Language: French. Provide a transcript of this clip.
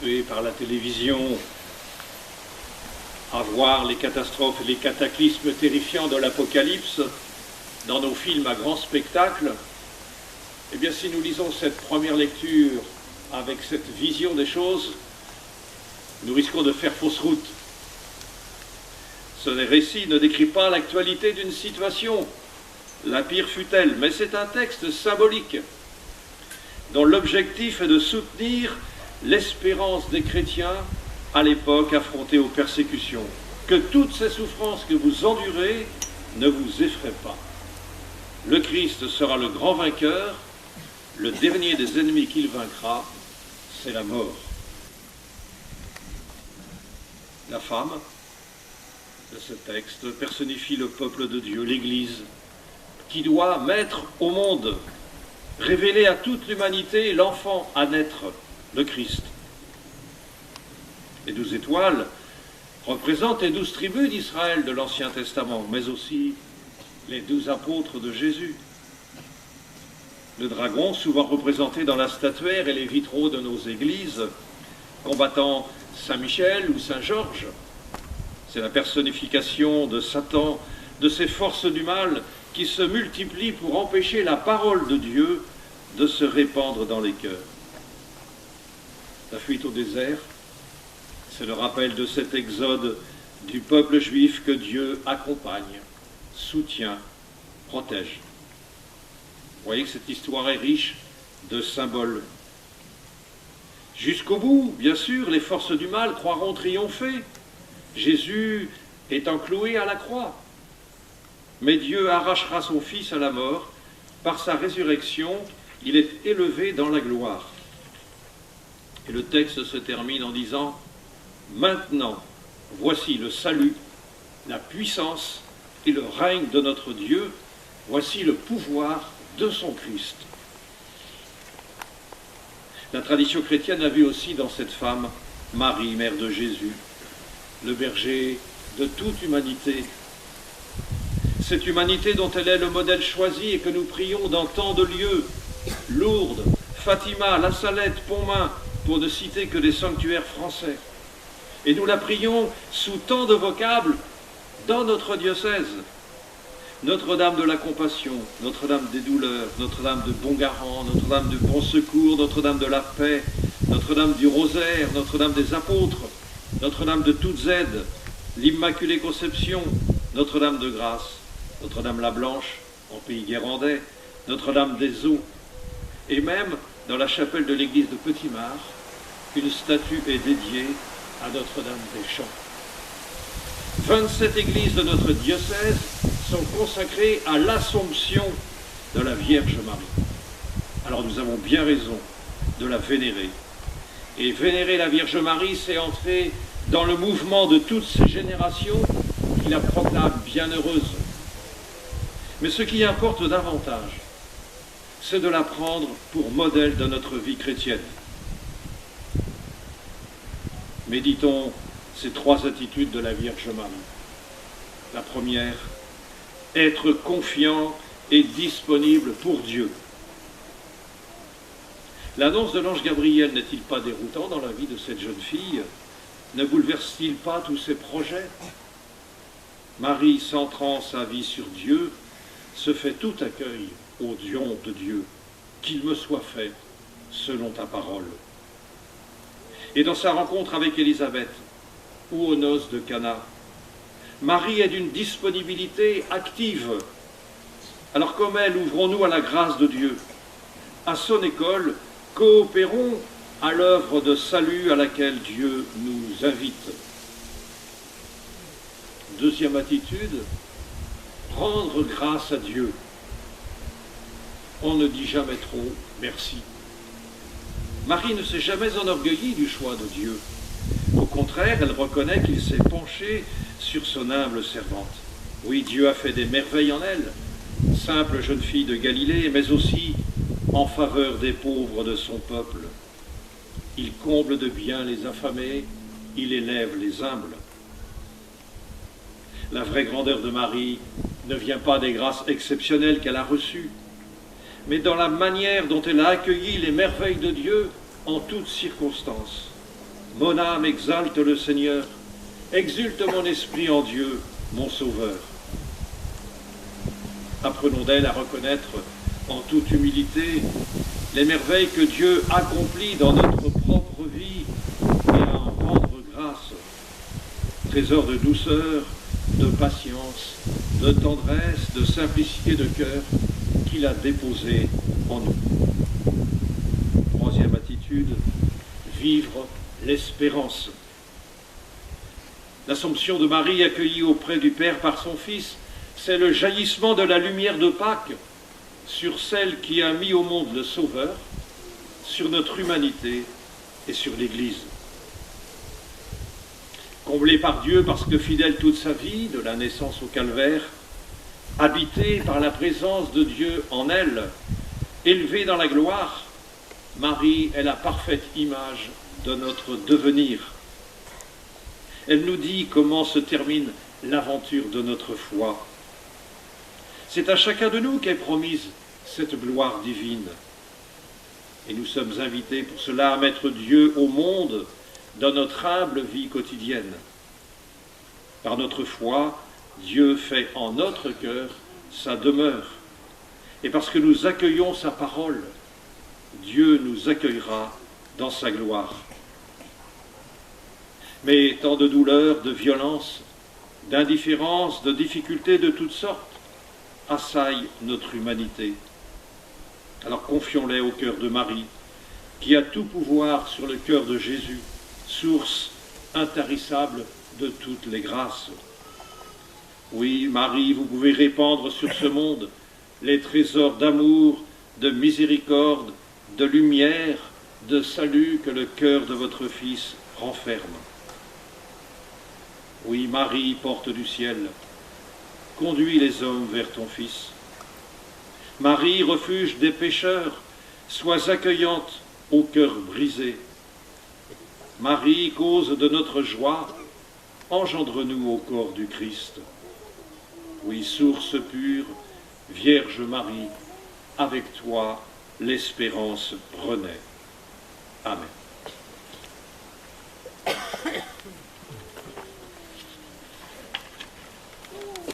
habitués par la télévision à voir les catastrophes et les cataclysmes terrifiants de l'Apocalypse dans nos films à grand spectacle, eh bien si nous lisons cette première lecture avec cette vision des choses, nous risquons de faire fausse route. Ce récit ne décrit pas l'actualité d'une situation, la pire fut-elle, mais c'est un texte symbolique dont l'objectif est de soutenir l'espérance des chrétiens à l'époque affrontés aux persécutions. Que toutes ces souffrances que vous endurez ne vous effraient pas. Le Christ sera le grand vainqueur, le dernier des ennemis qu'il vaincra, c'est la mort. La femme de ce texte personnifie le peuple de Dieu, l'Église, qui doit mettre au monde, révéler à toute l'humanité l'enfant à naître, le Christ. Les 12 étoiles représentent les 12 tribus d'Israël de l'Ancien Testament, mais aussi les 12 apôtres de Jésus. Le dragon, souvent représenté dans la statuaire et les vitraux de nos églises, combattant Saint-Michel ou Saint-Georges, c'est la personnification de Satan, de ces forces du mal qui se multiplient pour empêcher la parole de Dieu de se répandre dans les cœurs. La fuite au désert, c'est le rappel de cet exode du peuple juif que Dieu accompagne, soutient, protège. Vous voyez que cette histoire est riche de symboles. Jusqu'au bout, bien sûr, les forces du mal croiront triompher. Jésus est encloué à la croix. Mais Dieu arrachera son Fils à la mort. Par sa résurrection, il est élevé dans la gloire. Et le texte se termine en disant « Maintenant, voici le salut, la puissance et le règne de notre Dieu. Voici le pouvoir de son Christ. » La tradition chrétienne a vu aussi dans cette femme Marie, mère de Jésus, le berger de toute humanité. Cette humanité dont elle est le modèle choisi et que nous prions dans tant de lieux, Lourdes, Fatima, La Salette, Pontmain, pour ne citer que des sanctuaires français. Et nous la prions sous tant de vocables dans notre diocèse. Notre-Dame de la Compassion, Notre-Dame des Douleurs, Notre-Dame de Bon-Garant, Notre-Dame du Bon Secours, Notre-Dame de la Paix, Notre-Dame du Rosaire, Notre-Dame des Apôtres, Notre-Dame de toutes aides, l'Immaculée Conception, Notre-Dame de Grâce, Notre-Dame la Blanche, en pays guérandais, Notre-Dame des Eaux, et même dans la chapelle de l'église de Petit-Mars, une statue est dédiée à Notre-Dame des Champs. 27 églises de notre diocèse sont consacrées à l'Assomption de la Vierge Marie. Alors nous avons bien raison de la vénérer. Et vénérer la Vierge Marie, c'est entrer dans le mouvement de toutes ces générations qui la proclament bienheureuse. Mais ce qui importe davantage, c'est de la prendre pour modèle de notre vie chrétienne. Méditons ces 3 attitudes de la Vierge Marie. La première, être confiant et disponible pour Dieu. L'annonce de l'ange Gabriel n'est-il pas déroutant dans la vie de cette jeune fille? Ne bouleverse-t-il pas tous ses projets? Marie, centrant sa vie sur Dieu, se fait tout accueil au don de Dieu, qu'il me soit fait selon ta parole. Et dans sa rencontre avec Élisabeth, ou aux noces de Cana, Marie est d'une disponibilité active. Alors comme elle, ouvrons-nous à la grâce de Dieu. À son école, coopérons à l'œuvre de salut à laquelle Dieu nous invite. Deuxième attitude, rendre grâce à Dieu. On ne dit jamais trop merci. Marie ne s'est jamais enorgueillie du choix de Dieu. Au contraire, elle reconnaît qu'il s'est penché sur son humble servante. Oui, Dieu a fait des merveilles en elle, simple jeune fille de Galilée, mais aussi en faveur des pauvres de son peuple. Il comble de bien les affamés, il élève les humbles. La vraie grandeur de Marie ne vient pas des grâces exceptionnelles qu'elle a reçues, mais dans la manière dont elle a accueilli les merveilles de Dieu en toutes circonstances. Mon âme exalte le Seigneur, exulte mon esprit en Dieu, mon Sauveur. Apprenons d'elle à reconnaître en toute humilité les merveilles que Dieu accomplit dans notre propre vie et à en rendre grâce. Trésor de douceur, de patience, de tendresse, de simplicité de cœur qu'il a déposé en nous. Troisième attitude, vivre l'espérance. L'Assomption de Marie accueillie auprès du Père par son Fils, c'est le jaillissement de la lumière de Pâques sur celle qui a mis au monde le Sauveur, sur notre humanité et sur l'Église. Comblée par Dieu parce que fidèle toute sa vie, de la naissance au calvaire, habitée par la présence de Dieu en elle, élevée dans la gloire, Marie est la parfaite image de notre devenir. Elle nous dit comment se termine l'aventure de notre foi. C'est à chacun de nous qu'est promise cette gloire divine. Et nous sommes invités pour cela à mettre Dieu au monde dans notre humble vie quotidienne. Par notre foi, Dieu fait en notre cœur sa demeure. Et parce que nous accueillons sa parole, Dieu nous accueillera dans sa gloire. Mais tant de douleurs, de violences, d'indifférences, de difficultés de toutes sortes assaillent notre humanité. Alors confions-les au cœur de Marie, qui a tout pouvoir sur le cœur de Jésus, source intarissable de toutes les grâces. Oui, Marie, vous pouvez répandre sur ce monde les trésors d'amour, de miséricorde, de lumière, de salut que le cœur de votre Fils renferme. Oui, Marie, porte du ciel, conduis les hommes vers ton Fils. Marie, refuge des pécheurs, sois accueillante au cœur brisé. Marie, cause de notre joie, engendre-nous au corps du Christ. Oui, source pure, Vierge Marie, avec toi l'espérance renaît. Amen.